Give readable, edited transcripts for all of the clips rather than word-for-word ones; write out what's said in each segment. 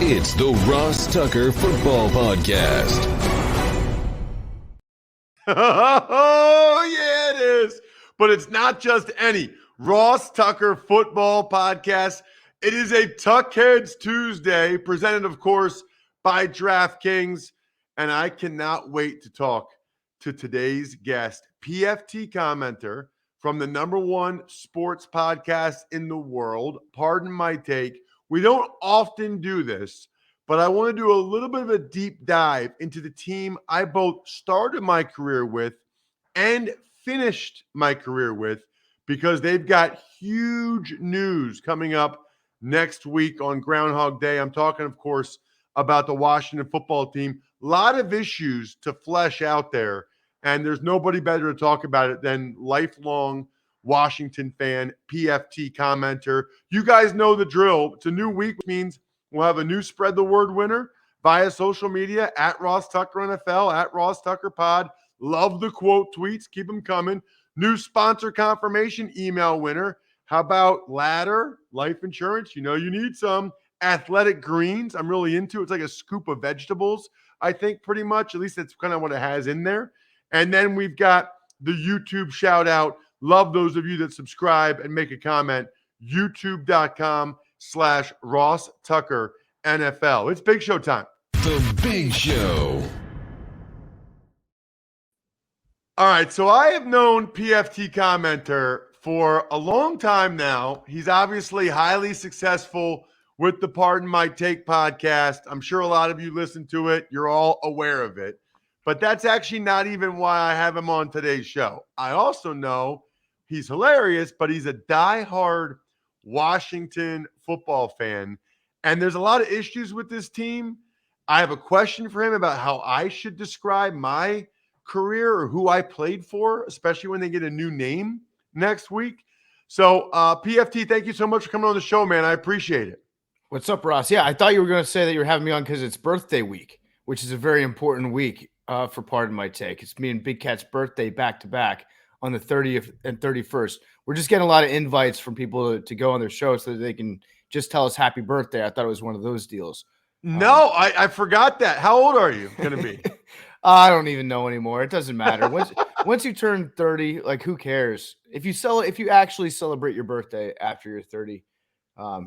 It's the Ross Tucker Football Podcast. Oh, yeah, it is. But it's not just any Ross Tucker Football Podcast. It is a Tuckheads Tuesday, presented, of course, by DraftKings. And I cannot wait to talk to today's guest, PFT commenter from the #1 sports podcast in the world. Pardon my take. We don't often do this, but I want to do a little bit of a deep dive into the team I both started my career with and finished my career with, because they've got huge news coming up next week on Groundhog Day. I'm talking, of course, about the Washington football team. A lot of issues to flesh out there, and there's nobody better to talk about it than lifelong Washington fan, PFT commenter. You guys know the drill. It's a new week, which means we'll have a new Spread the Word winner via social media at Ross Tucker NFL, at Ross Tucker Pod. Love the quote tweets. Keep them coming. New sponsor confirmation email winner. How about Ladder Life Insurance? You know you need some. Athletic Greens. I'm really into it. It's like a scoop of vegetables, I think, pretty much. At least that's kind of what it has in there. And then we've got the YouTube shout out. Love those of you that subscribe and make a comment. YouTube.com/Ross Tucker NFL. It's Big Show time. The Big Show. All right, so I have known PFT commenter for a long time now. He's obviously highly successful with the Pardon My Take podcast. I'm sure a lot of you listen to it. You're all aware of it. But that's actually not even why I have him on today's show. I also know he's hilarious, but he's a diehard Washington football fan. And there's a lot of issues with this team. I have a question for him about how I should describe my career or who I played for, especially when they get a new name next week. So, PFT, thank you so much for coming on the show, man. I appreciate it. What's up, Ross? Yeah, I thought you were going to say that you were having me on because it's birthday week, which is a very important week for Pardon My Take. It's me and Big Cat's birthday back-to-back on the 30th and 31st. We're just getting a lot of invites from people to go on their show so that they can just tell us happy birthday. I thought it was one of those deals. No, I forgot that. How old are you going to be? I don't even know anymore. It doesn't matter. Once you turn 30, like, who cares? If you actually celebrate your birthday after you're 30,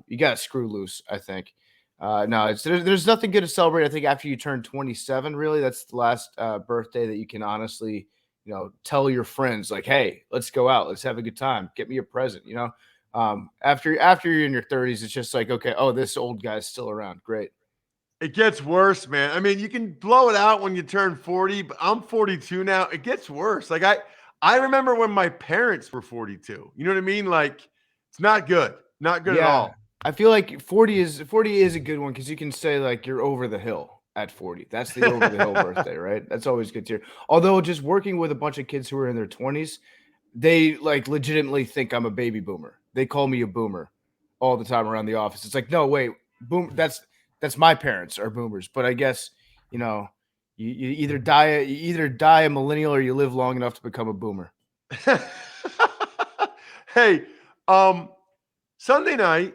you got to screw loose, I think. No, there's nothing good to celebrate. I think after you turn 27, really, that's the last birthday that you can honestly, tell your friends, like, hey, let's go out, let's have a good time, get me a present. After you're in your 30s, it's just like, okay, oh, this old guy's still around. Great. It gets worse, man. I mean, you can blow it out when you turn 40, but I'm 42 now. It gets worse. Like I remember when my parents were 42. You know what I mean? Like, it's not good. Not good at all. I feel like 40 is a good one because you can say, like, you're over the hill at 40. That's the over the hill birthday, right? That's always good to hear. Although just working with a bunch of kids who are in their 20s, they like legitimately think I'm a baby boomer. They call me a boomer all the time around the office. It's like, no, wait, boom. That's my parents are boomers. But I guess, you either die a millennial or you live long enough to become a boomer. Hey, Sunday night,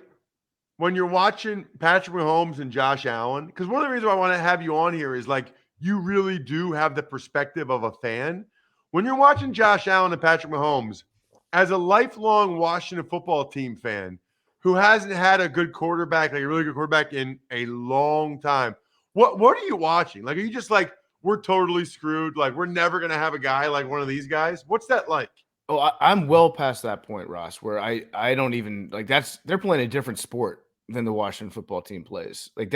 when you're watching Patrick Mahomes and Josh Allen, because one of the reasons I want to have you on here is, like, you really do have the perspective of a fan. When you're watching Josh Allen and Patrick Mahomes, as a lifelong Washington football team fan who hasn't had a good quarterback, like a really good quarterback, in a long time, what are you watching? Like, are you just like, we're totally screwed, like, we're never going to have a guy like one of these guys? What's that like? Oh, I'm well past that point, Ross, where I don't even, like, they're playing a different sport than the Washington football team plays. Like,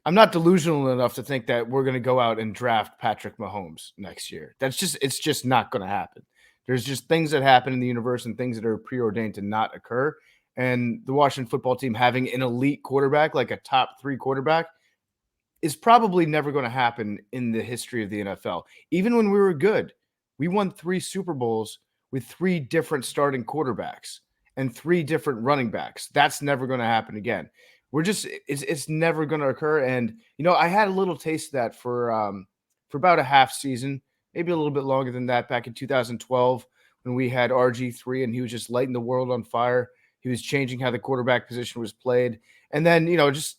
I'm not delusional enough to think that we're going to go out and draft Patrick Mahomes next year. It's just not going to happen. There's just things that happen in the universe and things that are preordained to not occur. And the Washington football team having an elite quarterback, like a top 3 quarterback, is probably never going to happen in the history of the NFL. Even when we were good, we won 3 Super Bowls with 3 different starting quarterbacks and 3 different running backs. That's never going to happen again. It's never going to occur. And, I had a little taste of that for about a half season, maybe a little bit longer than that, back in 2012 when we had RG3 and he was just lighting the world on fire. He was changing how the quarterback position was played. And then, just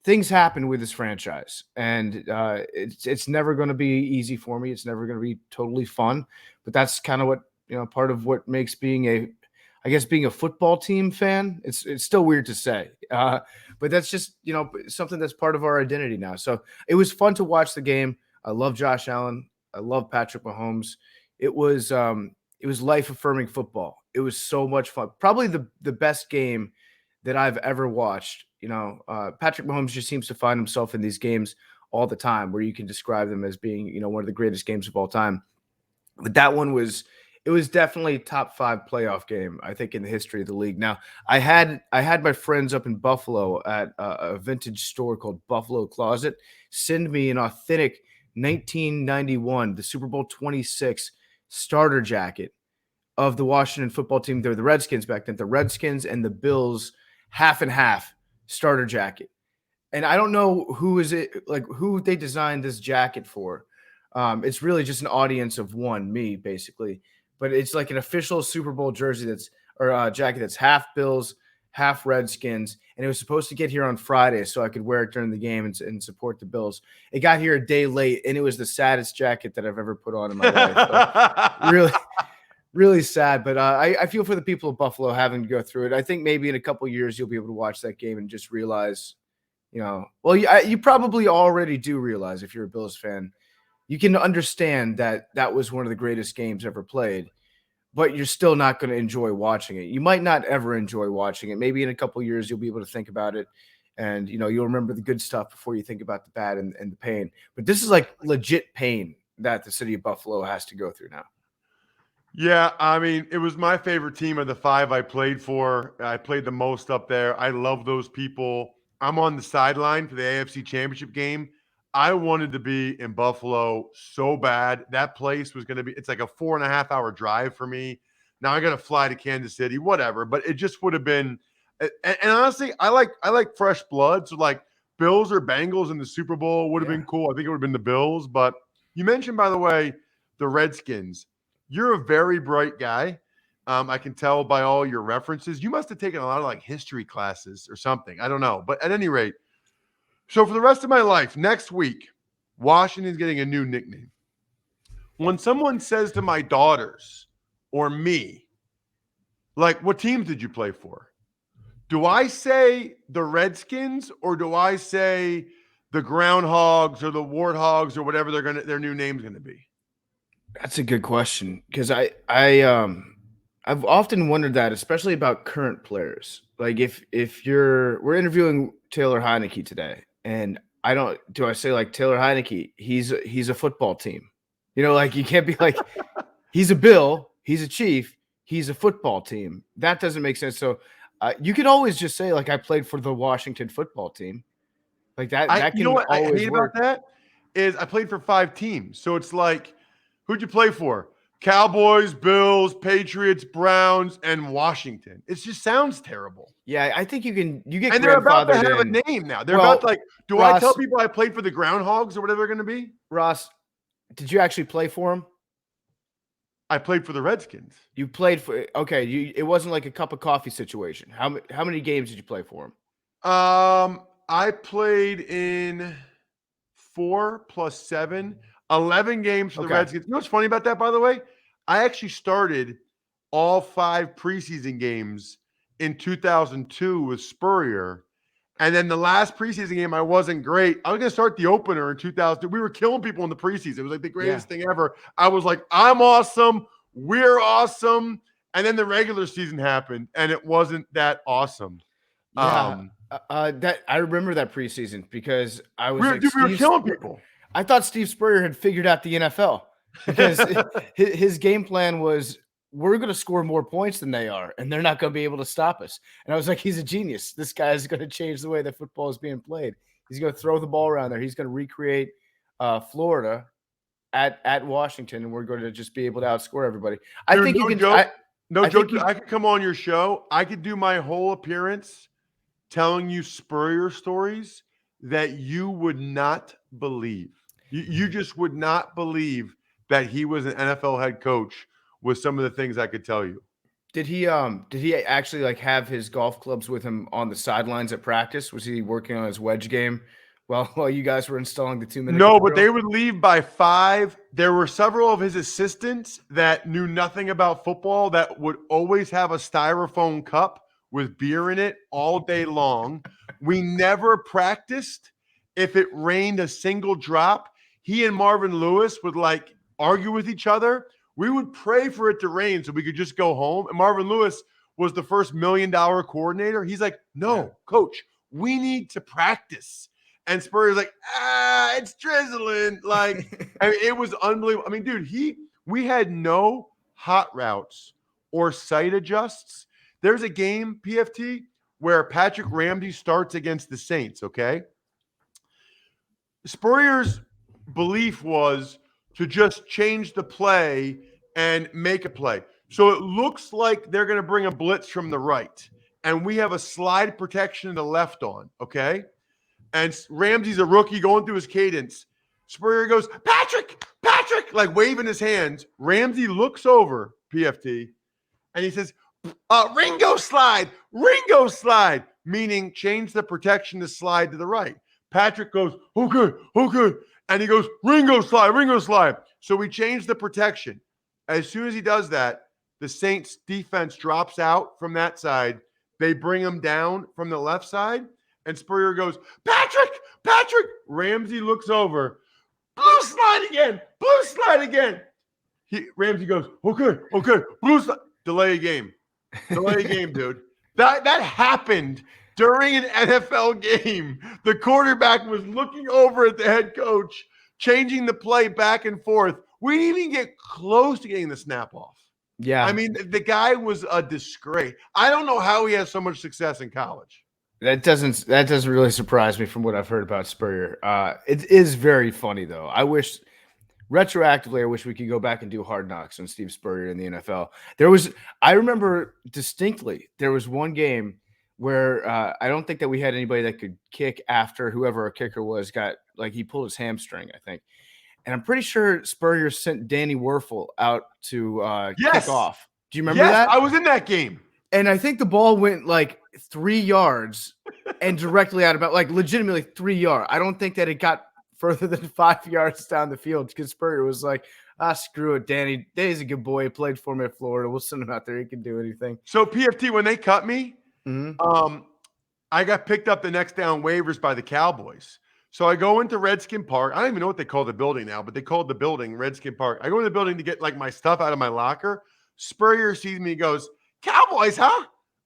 things happen with this franchise, and it's never going to be easy for me. It's never going to be totally fun, but that's kind of what, part of what makes being a football team fan. It's still weird to say, but that's just, something that's part of our identity now. So it was fun to watch the game. I love Josh Allen. I love Patrick Mahomes. It was life affirming football. It was so much fun. Probably the best game that I've ever watched. Patrick Mahomes just seems to find himself in these games all the time where you can describe them as being, one of the greatest games of all time. But that one was definitely top 5 playoff game, I think, in the history of the league. Now, I had my friends up in Buffalo at a vintage store called Buffalo Closet send me an authentic 1991, the Super Bowl 26 starter jacket of the Washington football team. They were the Redskins back then, the Redskins and the Bills half and half starter jacket. And I don't know who they designed this jacket for. It's really just an audience of one, me, basically. But it's like an official Super Bowl jersey jacket that's half Bills, half Redskins. And it was supposed to get here on Friday so I could wear it during the game and support the Bills. It got here a day late, and it was the saddest jacket that I've ever put on in my life. So really, really sad. But I feel for the people of Buffalo having to go through it. I think maybe in a couple years you'll be able to watch that game and just realize, you probably already do realize, if you're a Bills fan, you can understand that was one of the greatest games ever played, but you're still not going to enjoy watching it. You might not ever enjoy watching it. Maybe in a couple of years, you'll be able to think about it, and, you'll remember the good stuff before you think about the bad and the pain. But this is like legit pain that the city of Buffalo has to go through now. Yeah, I mean, it was my favorite team of the 5 I played for. I played the most up there. I love those people. I'm on the sideline for the AFC Championship game. I wanted to be in Buffalo so bad. That place was going to be – it's like a 4.5-hour drive for me. Now I got to fly to Kansas City, whatever. But it just would have been – and honestly, I like fresh blood. So, like, Bills or Bengals in the Super Bowl would have been cool. I think it would have been the Bills. But you mentioned, by the way, the Redskins. You're a very bright guy. I can tell by all your references. You must have taken a lot of, like, history classes or something. I don't know. But at any rate, so for the rest of my life, next week, Washington's getting a new nickname. When someone says to my daughters or me, like, what teams did you play for? Do I say the Redskins or do I say the Groundhogs or the Warthogs or whatever their new name's going to be? That's a good question, because I've often wondered that, especially about current players. Like we're interviewing Taylor Heineke today, and do I say like Taylor Heineke? He's a football team, like you can't be like he's a Bill, he's a Chief, he's a football team. That doesn't make sense. So you can always just say like I played for the Washington football team, like that. That can always I hate work. about that is I played for 5 teams, so it's like, who'd you play for? Cowboys, Bills, Patriots, Browns, and Washington. It just sounds terrible. Yeah, I think you get and they're about to have in. a name now. They're about to, like, do Ross, I tell people I played for the Groundhogs or whatever they're going to be? Ross, did you actually play for them? I played for the Redskins. You played for it wasn't like a cup of coffee situation. How many games did you play for them? I played in 4 plus 7, 11 games for the Redskins. You know what's funny about that, by the way? I actually started all 5 preseason games in 2002 with Spurrier. And then the last preseason game, I wasn't great. I was going to start the opener in 2000. We were killing people in the preseason. It was like the greatest thing ever. I was like, I'm awesome. We're awesome. And then the regular season happened, and it wasn't that awesome. Yeah, that I remember that preseason because I was we were killing people. I thought Steve Spurrier had figured out the NFL because his game plan was, we're going to score more points than they are, and they're not going to be able to stop us. And I was like, he's a genius. This guy is going to change the way that football is being played. He's going to throw the ball around there. He's going to recreate Florida at Washington, and we're going to just be able to outscore everybody. I think you can. No joke. I could come on your show. I could do my whole appearance telling you Spurrier stories that you would not believe. You just would not believe that he was an NFL head coach with some of the things I could tell you. Did he actually like have his golf clubs with him on the sidelines at practice? Was he working on his wedge game while you guys were installing the 2-minute No, drill? but they would leave by 5. There were several of his assistants that knew nothing about football that would always have a styrofoam cup with beer in it all day long. We never practiced if it rained a single drop. He and Marvin Lewis would like argue with each other. We would pray for it to rain so we could just go home. And Marvin Lewis was the first $1 million coordinator. He's like, no, coach, we need to practice. And Spurrier's like, it's drizzling. Like, I mean, it was unbelievable. I mean, dude, we had no hot routes or sight adjusts. There's a game, PFT, where Patrick Ramsey starts against the Saints, okay? Spurrier's belief was to just change the play and make a play. So it looks like they're going to bring a blitz from the right, and we have a slide protection to the left on, okay? And Ramsey's a rookie going through his cadence. Spurrier goes, Patrick, like waving his hands. Ramsey looks over, PFT, and he says, Ringo slide, meaning change the protection to slide to the right. Patrick goes, okay. And he goes, Ringo slide. So we change the protection. As soon as he does that, the Saints defense drops out from that side. They bring him down from the left side. And Spurrier goes, Patrick. Ramsey looks over. Blue slide again. Ramsey goes, okay. Blue slide. Delay a game, dude. That happened during an NFL game. The quarterback was looking over at the head coach, changing the play back and forth. We didn't even get close to getting the snap off. Yeah. I mean, the guy was a disgrace. I don't know how he has so much success in college. That doesn't really surprise me from what I've heard about Spurrier. It is very funny though. I wish we could go back and do Hard Knocks on Steve Spurrier in the NFL. I remember distinctly there was one game where I don't think that we had anybody that could kick after whoever our kicker was he pulled his hamstring, I think. And I'm pretty sure Spurrier sent Danny Werfel out to kick off. Do you remember that? I was in that game. And I think the ball went like 3 yards and directly out about legitimately 3 yards. I don't think that it got further than 5 yards down the field because Spurrier was like, screw it, Danny. Danny's a good boy. He played for me at Florida. We'll send him out there. He can do anything. So PFT, when they cut me, I got picked up the next day on waivers by the Cowboys. So I go into Redskin Park. I don't even know what they call the building now, but they called the building Redskin Park. I go in the building to get my stuff out of my locker. Spurrier sees me and goes, Cowboys, huh?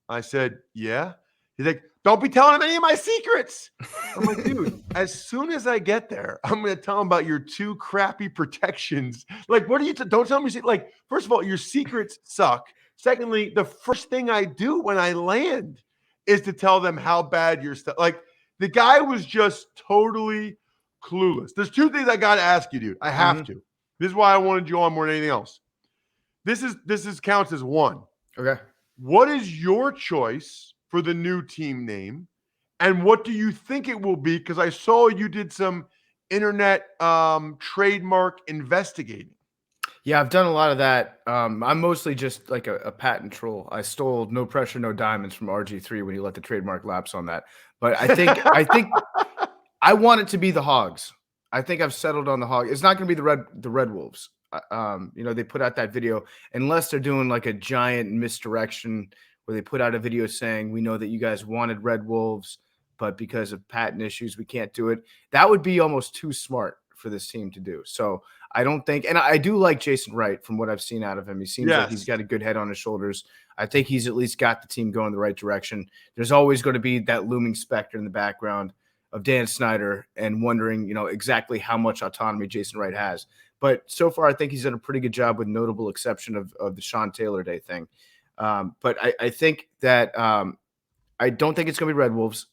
I said, yeah. He's like, don't be telling him any of my secrets. I'm like, dude, as soon as I get there, I'm going to tell him about your 2 crappy protections. Like, what are you, don't tell me, first of all, your secrets suck. Secondly, the first thing I do when I land is to tell them how bad your stuff, the guy was just totally clueless. There's 2 things I got to ask you, dude. I have to. This is why I wanted you on more than anything else. This is counts as 1. Okay. What is your choice for the new team name? And what do you think it will be? Because I saw you did some internet trademark investigating. Yeah, I've done a lot of that. I'm mostly just like a patent troll. I stole No Pressure, No Diamonds from RG3 when he let the trademark lapse on that. But I think I want it to be the Hogs. I think I've settled on the Hogs. It's not going to be the Red Wolves. They put out that video unless they're doing like a giant misdirection where they put out a video saying, we know that you guys wanted Red Wolves, but because of patent issues, we can't do it. That would be almost too smart for this team to do. So I don't think, and I do like Jason Wright from what I've seen out of him. He seems like he's got a good head on his shoulders. I think he's at least got the team going the right direction. There's always going to be that looming specter in the background of Dan Snyder and wondering, exactly how much autonomy Jason Wright has. But so far, I think he's done a pretty good job with notable exception of the Sean Taylor Day thing. But I think that I don't think it's going to be Red Wolves.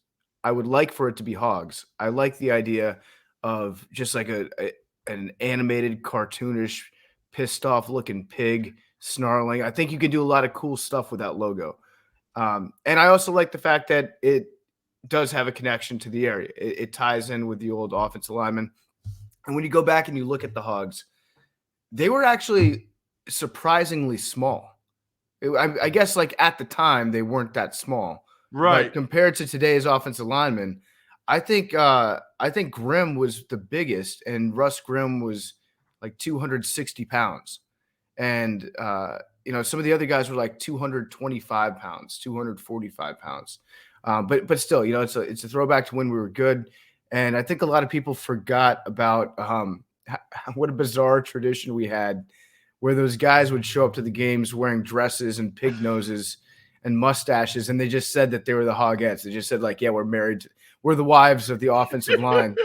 I would like for it to be Hogs. I like the idea of just like an animated, cartoonish, pissed off looking pig snarling. I think you can do a lot of cool stuff with that logo. And I also like the fact that it does have a connection to the area. It ties in with the old offensive lineman. And when you go back and you look at the Hogs, they were actually surprisingly small. I guess like at the time they weren't that small, but Right. compared to today's offensive linemen, I think Grimm was the biggest, and Russ Grimm was like 260 pounds, and some of the other guys were like 225 pounds, 245 pounds. But still, it's a throwback to when we were good, and I think a lot of people forgot about what a bizarre tradition we had where those guys would show up to the games wearing dresses and pig noses and mustaches, and they just said that they were the Hogettes. They just said, like, yeah, we're married. We're the wives of the offensive line.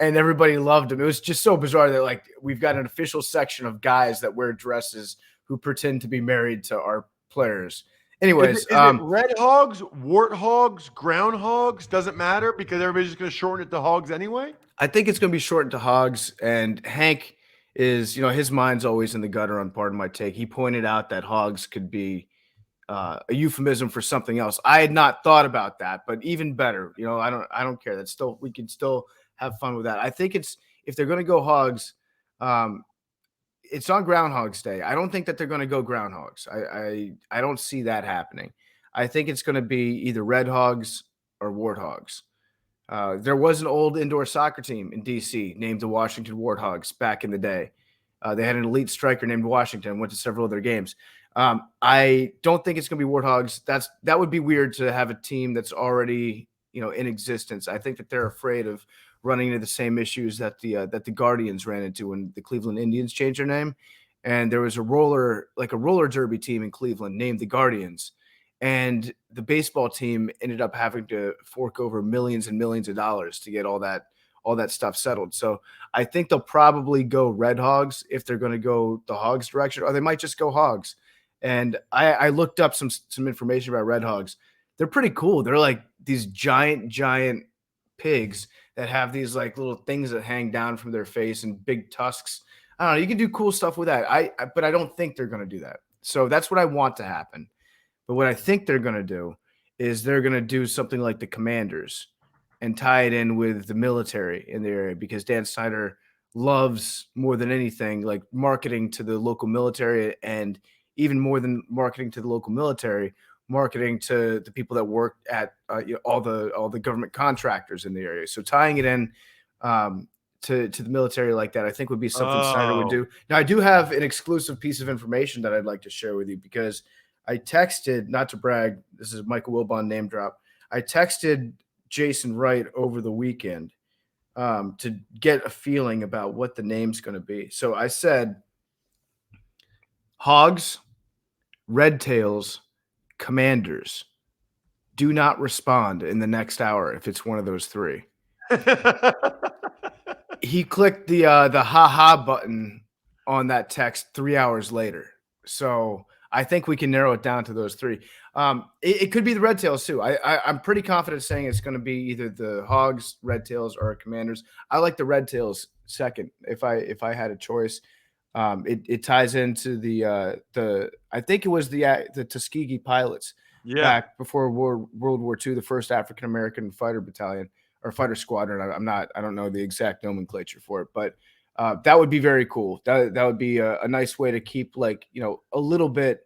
And everybody loved them. It was just so bizarre that, like, we've got an official section of guys that wear dresses who pretend to be married to our players. Anyways, Is it red hogs, warthogs, groundhogs? Doesn't matter because everybody's just going to shorten it to hogs anyway? I think it's going to be shortened to hogs, and Hank is, his mind's always in the gutter on Pardon My Take. He pointed out that hogs could be a euphemism for something else. I had not thought about that, but even better, I don't care. We can still have fun with that. I think if they're going to go hogs, it's on Groundhog's Day. I don't think that they're going to go groundhogs. I don't see that happening. I think it's going to be either red hogs or warthogs. There was an old indoor soccer team in D.C. named the Washington Warthogs back in the day. They had an elite striker named Washington, went to several of their games. I don't think it's going to be Warthogs. That would be weird to have a team that's already, in existence. I think that they're afraid of running into the same issues that the Guardians ran into when the Cleveland Indians changed their name. And there was a roller derby team in Cleveland named the Guardians. And the baseball team ended up having to fork over millions and millions of dollars to get all that stuff settled. So I think they'll probably go Red Hogs if they're going to go the Hogs direction, or they might just go Hogs. And I looked up some information about Red Hogs. They're pretty cool. They're like these giant pigs that have these like little things that hang down from their face and big tusks. I don't know. You can do cool stuff with that. But I don't think they're going to do that. So that's what I want to happen. But what I think they're going to do is they're going to do something like the Commanders and tie it in with the military in the area, because Dan Snyder loves, more than anything, like marketing to the local military, and even more than marketing to the local military, marketing to the people that work at all the government contractors in the area. So tying it in to the military like that, I think would be something Snyder would do. Now, I do have an exclusive piece of information that I'd like to share with you, because I texted, not to brag, this is Michael Wilbon name drop. I texted Jason Wright over the weekend to get a feeling about what the name's going to be. So I said, Hogs, Red Tails, Commanders. Do not respond in the next hour if it's one of those three. He clicked the ha-ha button on that text 3 hours later. So I think we can narrow it down to those three. It could be the Red Tails too. I'm pretty confident saying it's going to be either the Hogs, Red Tails, or Commanders. I like the Red Tails second if I had a choice. It ties into the I think it was the Tuskegee Pilots back before World War II, the first African American fighter battalion or fighter squadron. I don't know the exact nomenclature for it, but that would be very cool. That would be a nice way to keep a little bit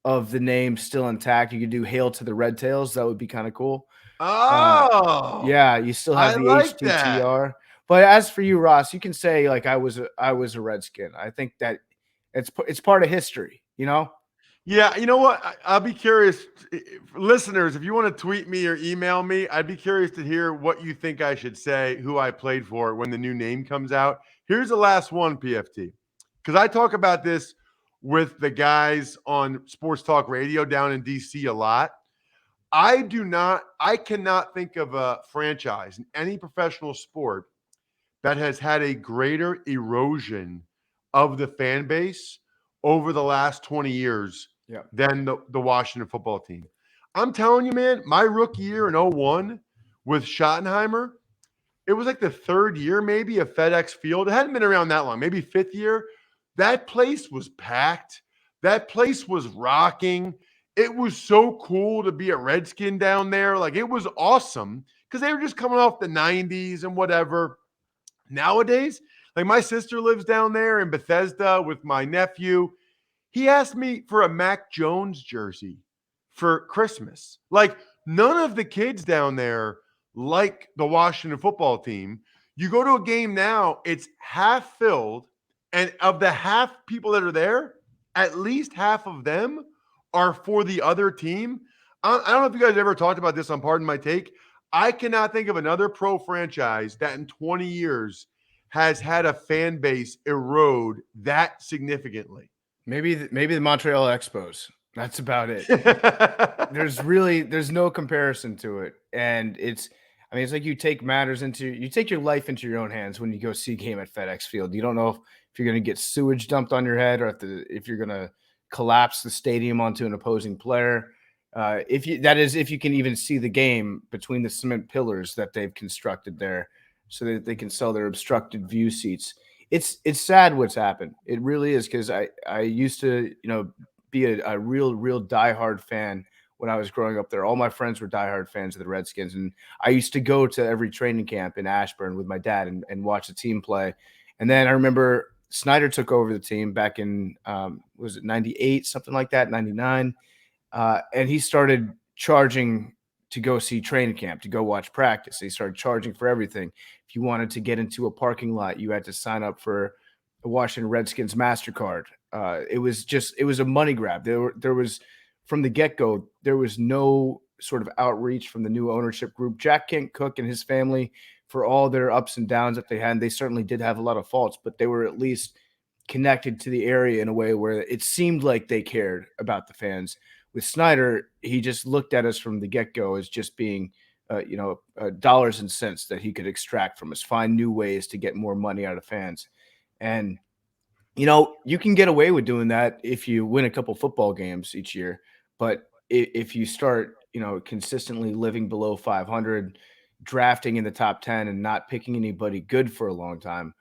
of the name still intact. You could do Hail to the Red Tails. That would be kind of cool. Yeah, you still have the HTTR. That. But as for you, Ross, you can say like I was a Redskin. I think that it's part of history, Yeah, you know what? I'll be curious, listeners, if you want to tweet me or email me, I'd be curious to hear what you think I should say, who I played for when the new name comes out. Here's the last one, PFT, because I talk about this with the guys on Sports Talk Radio down in DC a lot. I cannot think of a franchise in any professional sport that has had a greater erosion of the fan base over the last 20 years than the Washington football team. I'm telling you, man, my rookie year in 2001 with Schottenheimer, it was like the third year maybe of FedEx Field. It hadn't been around that long, maybe fifth year. That place was packed. That place was rocking. It was so cool to be a Redskin down there. Like, it was awesome because they were just coming off the 90s and whatever. Nowadays, like, my sister lives down there in Bethesda with my nephew. He asked me for a Mac Jones jersey for Christmas. Like, none of the kids down there like the Washington football team. You go to a game now, it's half filled, and of the half people that are there, at least half of them are for the other team. I don't know if you guys ever talked about this on Pardon My Take. I cannot think of another pro franchise that in 20 years has had a fan base erode that significantly. Maybe the Montreal Expos. That's about it. There's no comparison to it. And it's like you take your life into your own hands when you go see a game at FedEx Field. You don't know if you're going to get sewage dumped on your head or if you're going to collapse the stadium onto an opposing player. If you can even see the game between the cement pillars that they've constructed there so that they can sell their obstructed view seats. It's sad what's happened. It really is, because I used to, be a real diehard fan when I was growing up there. All my friends were diehard fans of the Redskins, and I used to go to every training camp in Ashburn with my dad and watch the team play. And then I remember Snyder took over the team back in was it 98, something like that, 99, and he started charging to go see training camp, to go watch practice. He started charging for everything. If you wanted to get into a parking lot, you had to sign up for the Washington Redskins MasterCard. It was a money grab. There was, from the get-go, there was no sort of outreach from the new ownership group. Jack Kent Cooke and his family, for all their ups and downs that they had, and they certainly did have a lot of faults, but they were at least connected to the area in a way where it seemed like they cared about the fans. With Snyder, he just looked at us from the get-go as just being, dollars and cents that he could extract from us, find new ways to get more money out of fans. And, you can get away with doing that if you win a couple football games each year. But if you start, consistently living below 500, drafting in the top 10 and not picking anybody good for a long time,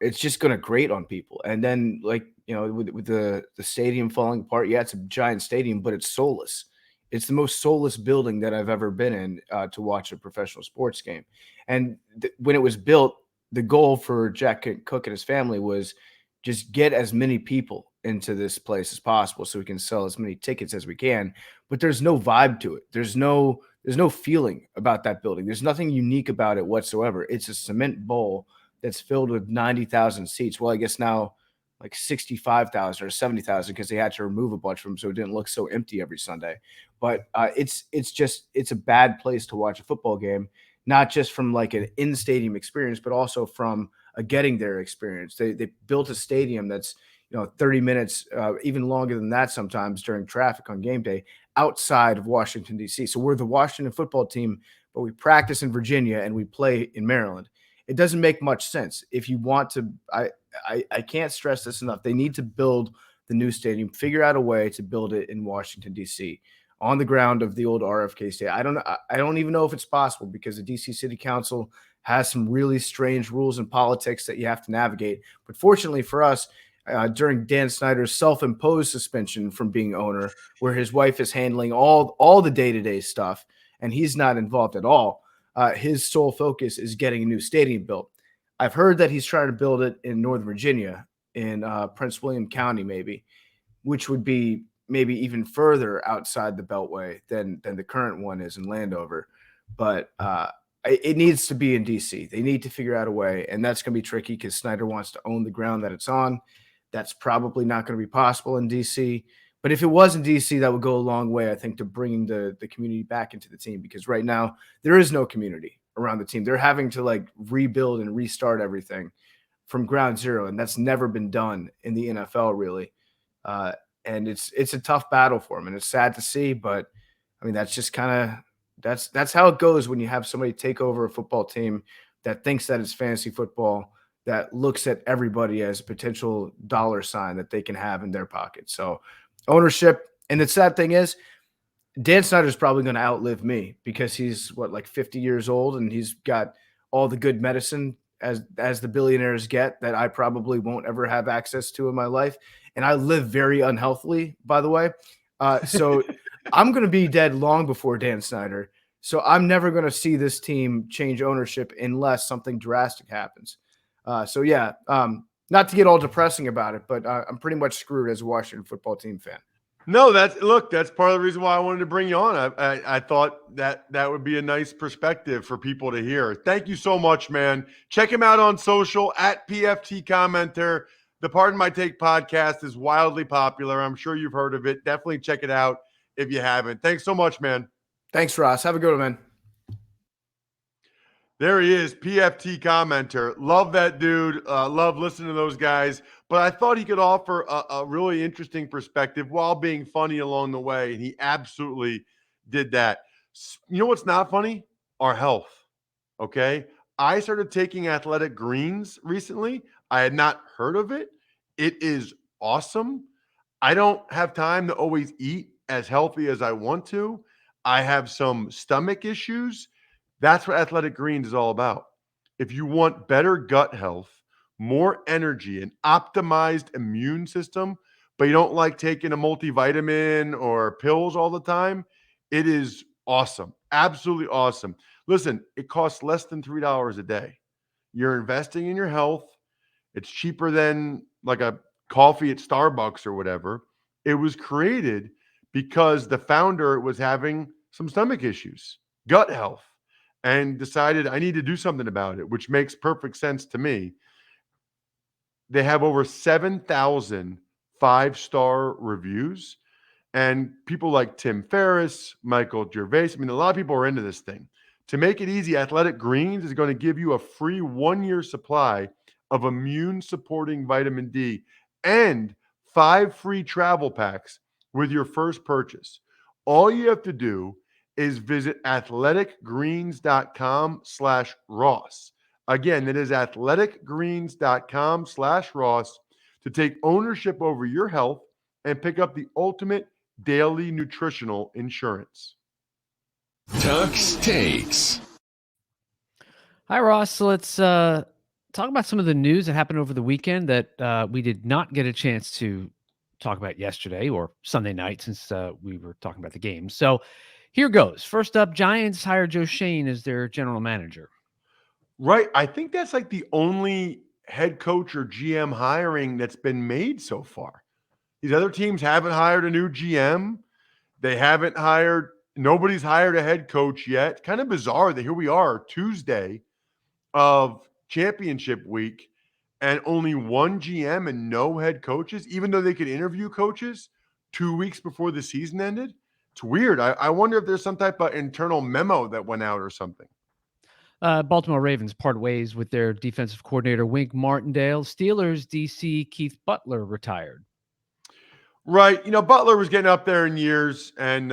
it's just going to grate on people. And then, with the stadium falling apart, yeah, it's a giant stadium, but it's soulless. It's the most soulless building that I've ever been in to watch a professional sports game. And when it was built, the goal for Jack Cook and his family was just get as many people into this place as possible so we can sell as many tickets as we can. But there's no vibe to it. There's no feeling about that building. There's nothing unique about it whatsoever. It's a cement bowl that's filled with 90,000 seats. Well, I guess now like 65,000 or 70,000 because they had to remove a bunch of them so it didn't look so empty every Sunday. But it's a bad place to watch a football game, not just from like an in-stadium experience, but also from a getting there experience. They built a stadium that's 30 minutes, even longer than that sometimes during traffic on game day, outside of Washington, D.C. So we're the Washington football team, but we practice in Virginia and we play in Maryland. It doesn't make much sense. If you want to, I can't stress this enough. They need to build the new stadium, figure out a way to build it in Washington, D.C., on the ground of the old RFK Stadium. I don't even know if it's possible because the D.C. City Council has some really strange rules and politics that you have to navigate. But fortunately for us, during Dan Snyder's self-imposed suspension from being owner, where his wife is handling all the day-to-day stuff and he's not involved at all, his sole focus is getting a new stadium built. I've heard that he's trying to build it in Northern Virginia, in Prince William County, maybe, which would be maybe even further outside the Beltway than the current one is in Landover. But it needs to be in D.C. They need to figure out a way, and that's going to be tricky because Snyder wants to own the ground that it's on. That's probably not going to be possible in D.C. But if it was in D.C., that would go a long way, I think, to bringing the community back into the team, because right now there is no community around the team. They're having to rebuild and restart everything from ground zero, and that's never been done in the NFL, really. And it's a tough battle for them, and it's sad to see, but I mean, that's just kind of that's how it goes when you have somebody take over a football team that thinks that it's fantasy football, that looks at everybody as a potential dollar sign that they can have in their pocket. So ownership, and the sad thing is, Dan Snyder's probably going to outlive me because he's 50 years old, and he's got all the good medicine as the billionaires get that I probably won't ever have access to in my life. And I live very unhealthily, by the way. So I'm going to be dead long before Dan Snyder. So I'm never going to see this team change ownership unless something drastic happens. Not to get all depressing about it, but I'm pretty much screwed as a Washington football team fan. No, that's part of the reason why I wanted to bring you on. I thought that would be a nice perspective for people to hear. Thank you so much, man. Check him out on social at PFT Commenter. The Pardon My Take podcast is wildly popular. I'm sure you've heard of it. Definitely check it out if you haven't. Thanks so much, man. Thanks, Ross. Have a good one, man. There he is, PFT Commenter. Love that dude. Love listening to those guys. But I thought he could offer a really interesting perspective while being funny along the way. And he absolutely did that. You know what's not funny? Our health. Okay. I started taking Athletic Greens recently. I had not heard of it. It is awesome. I don't have time to always eat as healthy as I want to. I have some stomach issues. That's what Athletic Greens is all about. If you want better gut health, more energy, an optimized immune system, but you don't like taking a multivitamin or pills all the time, it is awesome. Absolutely awesome. Listen, it costs less than $3 a day. You're investing in your health. It's cheaper than like a coffee at Starbucks or whatever. It was created because the founder was having some stomach issues, gut health, and decided I need to do something about it, which makes perfect sense to me. They have over 7,000 5-star reviews, and people like Tim Ferriss, Michael Gervais. I mean, a lot of people are into this thing. To make it easy, Athletic Greens is going to give you a free 1-year supply of immune-supporting vitamin D and 5 free travel packs with your first purchase. All you have to do is visit athleticgreens.com/Ross. Again, that is athleticgreens.com/Ross to take ownership over your health and pick up the ultimate daily nutritional insurance. Tuck's Takes. Hi, Ross. So let's talk about some of the news that happened over the weekend that we did not get a chance to talk about yesterday or Sunday night since we were talking about the game. So here goes. First up, Giants hired Joe Shane as their general manager. Right. I think that's like the only head coach or GM hiring that's been made so far. These other teams haven't hired a new GM. Nobody's hired a head coach yet. Kind of bizarre that here we are, Tuesday of championship week, and only one GM and no head coaches, even though they could interview coaches 2 weeks before the season ended. It's weird. I wonder if there's some type of internal memo that went out or something. Baltimore Ravens part ways with their defensive coordinator, Wink Martindale. Steelers DC Keith Butler retired. Right. Butler was getting up there in years, and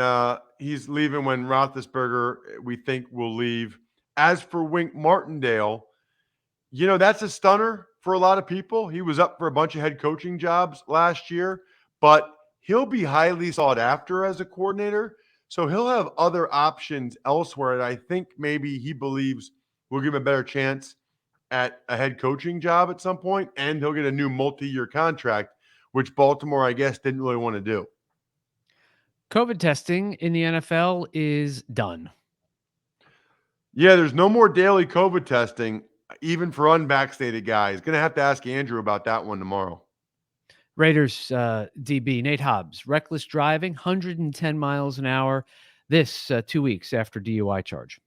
he's leaving when Roethlisberger, we think, will leave. As for Wink Martindale, that's a stunner for a lot of people. He was up for a bunch of head coaching jobs last year, but he'll be highly sought after as a coordinator. So he'll have other options elsewhere. And I think maybe he believes will give him a better chance at a head coaching job at some point, and he'll get a new multi-year contract, which Baltimore, I guess, didn't really want to do. COVID testing in the NFL is done. Yeah, there's no more daily COVID testing, even for unvaccinated guys. Going to have to ask Andrew about that one tomorrow. Raiders DB Nate Hobbs, reckless driving, 110 miles an hour. This 2 weeks after DUI charge.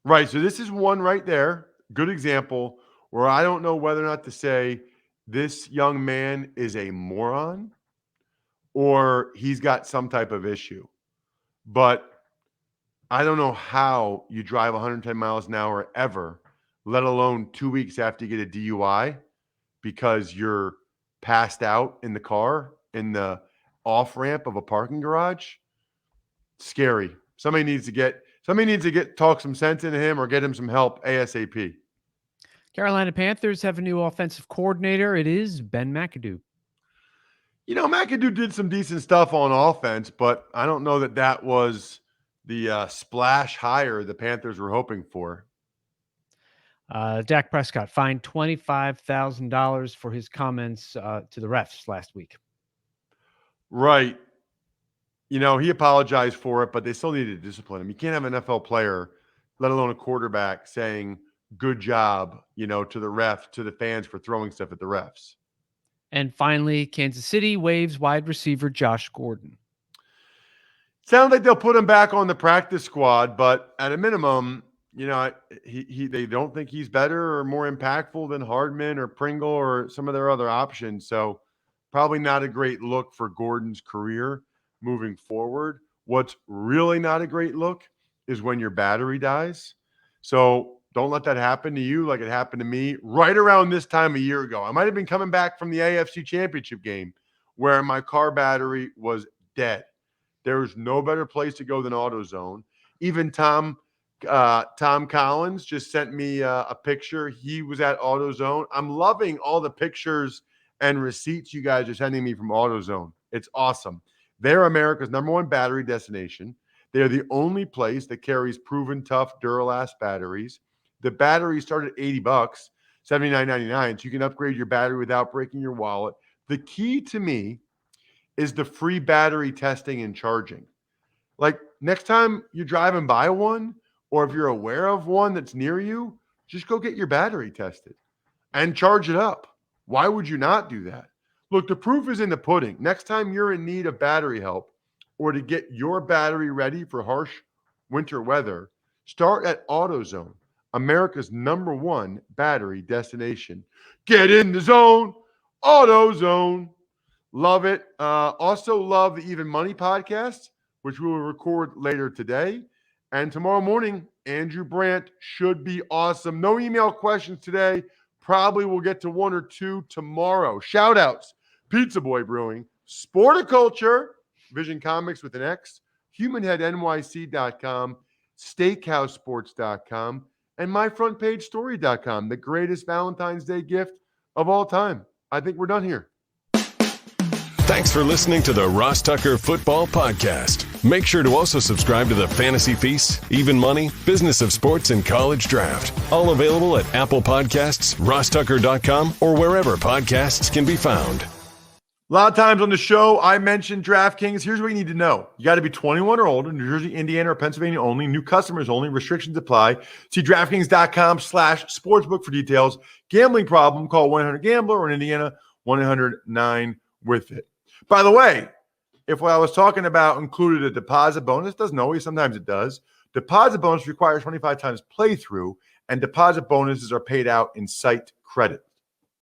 Right. So this is one right there. Good example where I don't know whether or not to say this young man is a moron or he's got some type of issue. But I don't know how you drive 110 miles an hour ever, let alone 2 weeks after you get a DUI because you're passed out in the car in the off-ramp of a parking garage. Scary. Somebody needs to talk some sense into him or get him some help ASAP. Carolina Panthers have a new offensive coordinator. It is Ben McAdoo. McAdoo did some decent stuff on offense, but I don't know that was the splash hire the Panthers were hoping for. Dak Prescott fined $25,000 for his comments to the refs last week. Right. He apologized for it, but they still needed to discipline him. You can't have an NFL player, let alone a quarterback, saying good job, to the fans for throwing stuff at the refs. And finally, Kansas City waives wide receiver Josh Gordon. Sounds like they'll put him back on the practice squad, but at a minimum, they don't think he's better or more impactful than Hardman or Pringle or some of their other options. So probably not a great look for Gordon's career moving forward. What's really not a great look is when your battery dies. So don't let that happen to you like it happened to me right around this time a year ago. I might have been coming back from the AFC Championship game where my car battery was dead. There was no better place to go than AutoZone. Even Tom Collins just sent me a picture. He was at AutoZone. I'm loving all the pictures and receipts you guys are sending me from AutoZone. It's awesome. They're America's #1 battery destination. They're the only place that carries proven tough Duralast batteries. The batteries start at $80, $79.99, so you can upgrade your battery without breaking your wallet. The key to me is the free battery testing and charging. Like next time you're driving by one, or if you're aware of one that's near you, just go get your battery tested and charge it up. Why would you not do that? Look, the proof is in the pudding. Next time you're in need of battery help or to get your battery ready for harsh winter weather, start at AutoZone, America's #1 battery destination. Get in the zone, AutoZone. Love it. Also love the Even Money podcast, which we will record later today. And tomorrow morning, Andrew Brandt should be awesome. No email questions today. Probably we'll get to 1 or 2 tomorrow. Shout outs: Pizza Boy Brewing, Sporticulture, Vision Comics with an X, HumanHeadNYC.com, SteakhouseSports.com, and MyFrontPageStory.com, the greatest Valentine's Day gift of all time. I think we're done here. Thanks for listening to the Ross Tucker Football Podcast. Make sure to also subscribe to the Fantasy Feast, Even Money, Business of Sports, and College Draft. All available at Apple Podcasts, RossTucker.com, or wherever podcasts can be found. A lot of times on the show, I mentioned DraftKings. Here's what you need to know. You got to be 21 or older, New Jersey, Indiana, or Pennsylvania only. New customers only. Restrictions apply. See DraftKings.com/sportsbook for details. Gambling problem, call 1-800-GAMBLER, or in Indiana, 1-800-9-WITH-IT. By the way, if what I was talking about included a deposit bonus, doesn't always, sometimes it does. Deposit bonus requires 25 times playthrough, and deposit bonuses are paid out in site credit.